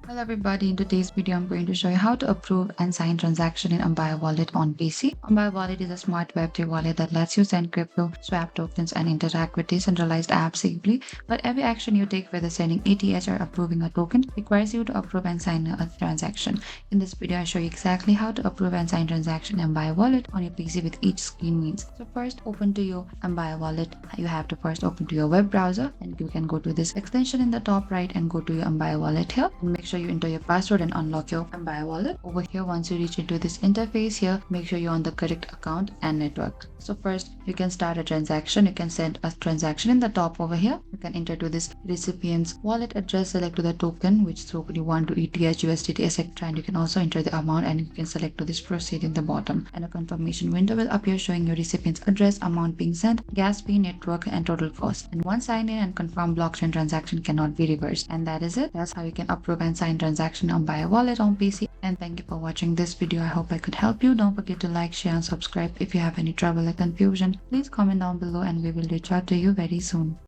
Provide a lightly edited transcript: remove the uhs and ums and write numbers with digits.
Hello everybody, in today's video I'm going to show you how to approve and sign transaction in Ambire Wallet on PC. Ambire Wallet is a smart Web3 wallet that lets you send crypto, swap tokens and interact with decentralized apps safely. But every action you take, whether sending ETH or approving a token, requires you to approve and sign a transaction. In this video I show you exactly how to approve and sign transaction in Ambire Wallet on your PC with each screen means. So first, open to your Ambire Wallet. You have to first open to your web browser and you can go to this extension in the top right and go to your Ambire Wallet here and make sure you enter your password and unlock your Ambire Wallet. Over here, once you reach into this interface here, make sure you're on the correct account and network. So first, you can start a transaction. You can send a transaction in the top over here. You can enter to this recipient's wallet address, select to the token, which token you want to ETH, USDT, etc. And you can also enter the amount and you can select to this proceed in the bottom. And a confirmation window will appear showing your recipient's address, amount being sent, gas fee, network, and total cost. And once signed in and confirmed, blockchain transaction cannot be reversed. And that is it. That's how you can approve and sign transaction on Ambire Wallet on PC. And thank you for watching this video. I hope I could help you. Don't forget to like, share, and subscribe. If you have any trouble or confusion, please comment down below and we will reach out to you very soon.